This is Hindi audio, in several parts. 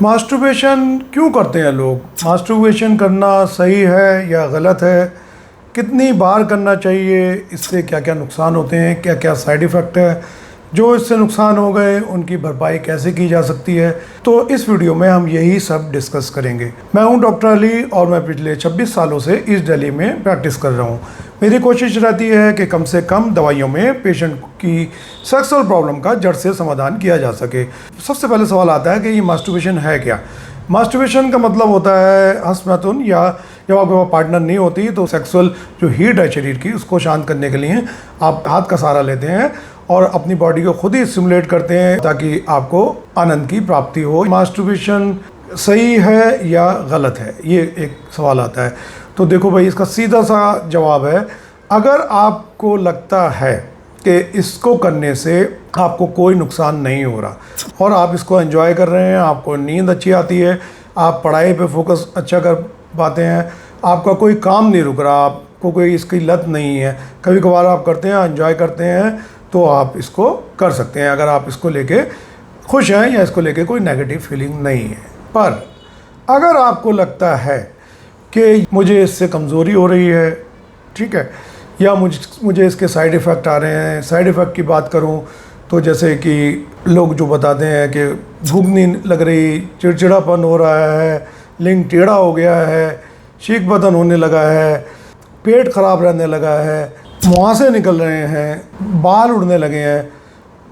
मास्टरबेशन क्यों करते हैं लोग? मास्टरबेशन करना सही है या गलत है? कितनी बार करना चाहिए? इससे क्या क्या नुकसान होते हैं? क्या क्या साइड इफ़ेक्ट है? जो इससे नुकसान हो गए उनकी भरपाई कैसे की जा सकती है? तो इस वीडियो में हम यही सब डिस्कस करेंगे। मैं हूं डॉक्टर अली और मैं पिछले 26 सालों से ईस्ट दिल्ली में प्रैक्टिस कर रहा हूं। मेरी कोशिश रहती है कि कम से कम दवाइयों में पेशेंट की सेक्सुअल प्रॉब्लम का जड़ से समाधान किया जा सके। सबसे पहले सवाल आता है कि ये मास्टरबेशन है क्या? मास्टरबेशन का मतलब होता है हंस-मैथुन, या जब आपके पास पार्टनर नहीं होती तो सेक्सुअल जो हीट है शरीर की उसको शांत करने के लिए आप हाथ का सहारा लेते हैं और अपनी बॉडी को खुद ही स्टिमुलेट करते हैं ताकि आपको आनंद की प्राप्ति हो। मास्टरबेशन सही है या गलत है, ये एक सवाल आता है। तो देखो भाई, इसका सीधा सा जवाब है, अगर आपको लगता है कि इसको करने से आपको कोई नुकसान नहीं हो रहा और आप इसको एंजॉय कर रहे हैं, आपको नींद अच्छी आती है, आप पढ़ाई पे फोकस अच्छा कर पाते हैं, आपका कोई काम नहीं रुक रहा, आपको कोई इसकी लत नहीं है, कभी कभार आप करते हैं, एंजॉय करते हैं, तो आप इसको कर सकते हैं अगर आप इसको लेके खुश हैं या इसको लेके कोई नेगेटिव फीलिंग नहीं है। पर अगर आपको लगता है कि मुझे इससे कमज़ोरी हो रही है, ठीक है, या मुझे इसके साइड इफ़ेक्ट आ रहे हैं। साइड इफ़ेक्ट की बात करूं तो जैसे कि लोग जो बताते हैं कि भूख नहीं लग रही, चिड़चिड़ापन हो रहा है, लिंग टेढ़ा हो गया है, शीख बदन होने लगा है, पेट ख़राब रहने लगा है, मुहासे निकल रहे हैं, बाल उड़ने लगे हैं,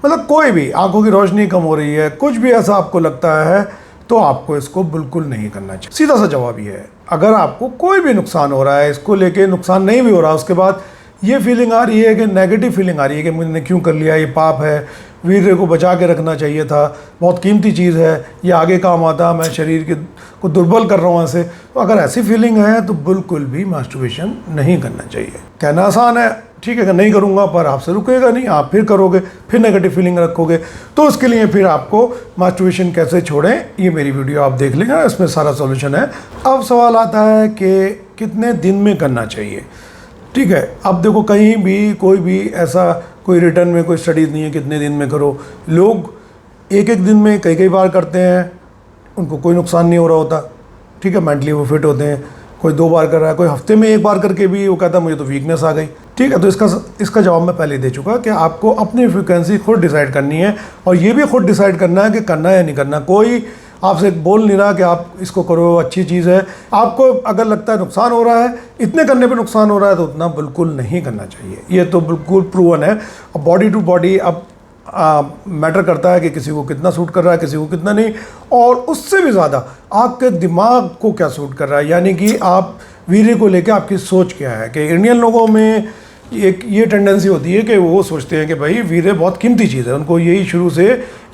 मतलब कोई भी, आंखों की रोशनी कम हो रही है, कुछ भी ऐसा आपको लगता है तो आपको इसको बिल्कुल नहीं करना चाहिए। सीधा सा जवाब ये है। अगर आपको कोई भी नुकसान हो रहा है, इसको लेके नुकसान नहीं भी हो रहा, उसके बाद ये फीलिंग आ रही है कि नेगेटिव फीलिंग आ रही है कि मैंने क्यों कर लिया, ये पाप है, वीर्य को बचा के रखना चाहिए था, बहुत कीमती चीज़ है, ये आगे काम आता, मैं शरीर के को दुर्बल कर रहा हूँ ऐसे, तो अगर ऐसी फीलिंग है तो बिल्कुल भी मास्टरबेशन नहीं करना चाहिए। कहना आसान है, ठीक है, नहीं करूँगा, पर आपसे रुकेगा नहीं, आप फिर करोगे, फिर नेगेटिव फीलिंग रखोगे। तो उसके लिए फिर आपको मास्टरबेशन कैसे छोड़ें, ये मेरी वीडियो आप देख लेंगे, इसमें सारा सॉल्यूशन है। अब सवाल आता है कि कितने दिन में करना चाहिए, ठीक है। अब देखो, कहीं भी कोई भी ऐसा कोई रिटर्न में कोई स्टडीज़ नहीं है कितने दिन में करो। लोग एक एक दिन में कई कई बार करते हैं, उनको कोई नुकसान नहीं हो रहा होता, ठीक है, मेंटली वो फिट होते हैं। कोई 2 बार कर रहा है, कोई हफ्ते में 1 बार करके भी वो कहता है मुझे तो वीकनेस आ गई, ठीक है। तो इसका जवाब मैं पहले ही दे चुका कि आपको अपनी फ्रिक्वेंसी खुद डिसाइड करनी है और ये भी खुद डिसाइड करना है कि करना है या नहीं करना। कोई आपसे बोल नहीं रहा कि आप इसको करो, अच्छी चीज़ है। आपको अगर लगता है नुकसान हो रहा है, इतने करने पे नुकसान हो रहा है, तो उतना बिल्कुल नहीं करना चाहिए। ये तो बिल्कुल प्रूवन है। अब बॉडी टू बॉडी अब मैटर करता है कि किसी को कितना सूट कर रहा है, किसी को कितना नहीं, और उससे भी ज़्यादा आपके दिमाग को क्या सूट कर रहा है, यानी कि आप वीर्य को लेकर आपकी सोच क्या है। कि इंडियन लोगों में एक ये टेंडेंसी होती है कि वो सोचते हैं कि भाई वीर्य बहुत कीमती चीज़ है, उनको यही शुरू से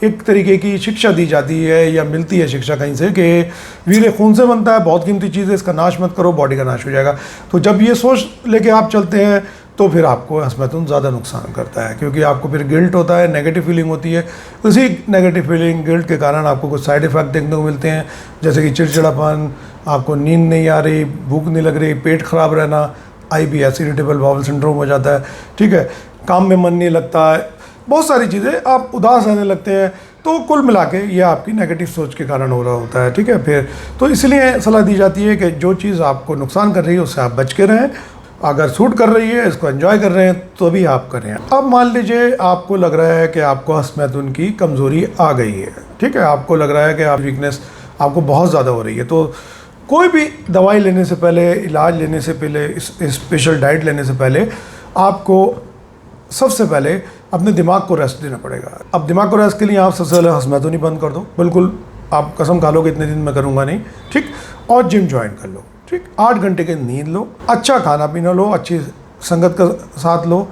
एक तरीके की शिक्षा दी जाती है या मिलती है शिक्षा कहीं से कि वीर्य खून से बनता है, बहुत कीमती चीज़ है, इसका नाश मत करो, बॉडी का नाश हो जाएगा। तो जब ये सोच लेके आप चलते हैं तो फिर आपको हंस-मैथुन ज़्यादा नुकसान करता है, क्योंकि आपको फिर गिल्ट होता है, नेगेटिव फीलिंग होती है। उसी नेगेटिव फीलिंग, गिल्ट के कारण आपको कुछ साइड इफ़ेक्ट देखने को मिलते हैं, जैसे कि चिड़चिड़ापन, आपको नींद नहीं आ रही, भूख नहीं लग रही, पेट खराब रहना, IBS इरिटेबल बाउल सिंड्रोम हो जाता है, ठीक है, काम में मन नहीं लगता है, बहुत सारी चीज़ें, आप उदास रहने लगते हैं। तो कुल मिला के ये आपकी नेगेटिव सोच के कारण हो रहा होता है, ठीक है। फिर तो इसलिए सलाह दी जाती है कि जो चीज़ आपको नुकसान कर रही है उससे आप बच के रहें। अगर सूट कर रही है, इसको एंजॉय कर रहे हैं, तो भी आप करें। अब मान लीजिए आपको लग रहा है कि आपको हंस-मैथुन की कमज़ोरी आ गई है, ठीक है, आपको लग रहा है कि आप वीकनेस आपको बहुत ज़्यादा हो रही है, तो कोई भी दवाई लेने से पहले, इलाज लेने से पहले, स्पेशल डाइट लेने से पहले आपको सबसे पहले अपने दिमाग को रेस्ट देना पड़ेगा। अब दिमाग को रेस्ट के लिए आप सबसे पहले हंस-मैथुन ही बंद कर दो, बिल्कुल आप कसम खा लो कि इतने दिन में करूँगा नहीं, ठीक, और जिम ज्वाइन कर लो, ठीक, 8 घंटे की नींद लो, अच्छा खाना पीना लो, अच्छी संगत का साथ लो,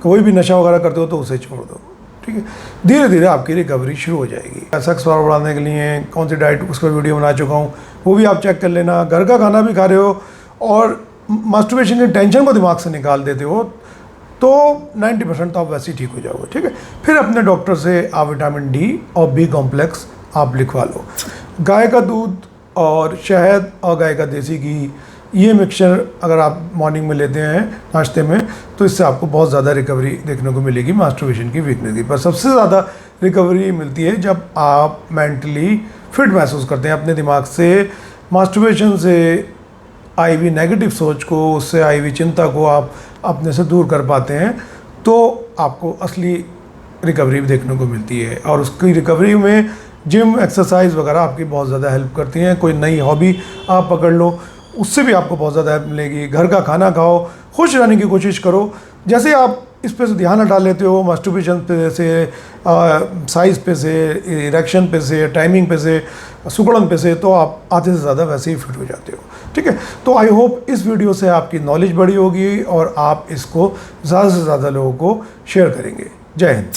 कोई भी नशा वगैरह करते हो तो उसे छोड़ दो, ठीक है। धीरे धीरे आपकी रिकवरी शुरू हो जाएगी। सेक्स पावर बढ़ाने के लिए कौन सी डाइट, उसका वीडियो बना चुका हूँ, वो भी आप चेक कर लेना। घर का खाना भी खा रहे हो और मास्टरबेशन की टेंशन को दिमाग से निकाल देते हो तो 90% तो आप वैसे ही ठीक हो जाओगे, ठीक है। फिर अपने डॉक्टर से आप विटामिन D और B कॉम्प्लेक्स आप लिखवा लो। गाय का दूध और शहद और गाय का देसी घी, ये मिक्सचर अगर आप मॉर्निंग में लेते हैं नाश्ते में, तो इससे आपको बहुत ज़्यादा रिकवरी देखने को मिलेगी मास्टरबेशन की वीकनेस की। पर सबसे ज़्यादा रिकवरी मिलती है जब आप मेंटली फिट महसूस करते हैं अपने दिमाग से। मास्टरबेशन से आई हुई नेगेटिव सोच को, उससे आई हुई चिंता को आप अपने से दूर कर पाते हैं, तो आपको असली रिकवरी भी देखने को मिलती है। और उसकी रिकवरी में जिम, एक्सरसाइज वगैरह आपकी बहुत ज़्यादा हेल्प करती हैं। कोई नई हॉबी आप पकड़ लो, उससे भी आपको बहुत ज़्यादा हेल्प मिलेगी। घर का खाना खाओ, खुश रहने की कोशिश करो। जैसे आप इस पे से ध्यान हटा लेते हो, मास्टरबेशन पे से, साइज़ पे से, इरेक्शन पे से, टाइमिंग पे से, सुकड़न पे से, तो आप आधे से ज़्यादा वैसे ही फिट हो जाते हो। ठीक है, तो आई होप इस वीडियो से आपकी नॉलेज बढ़ी होगी और आप इसको ज़्यादा से ज़्यादा लोगों को शेयर करेंगे। जय हिंद।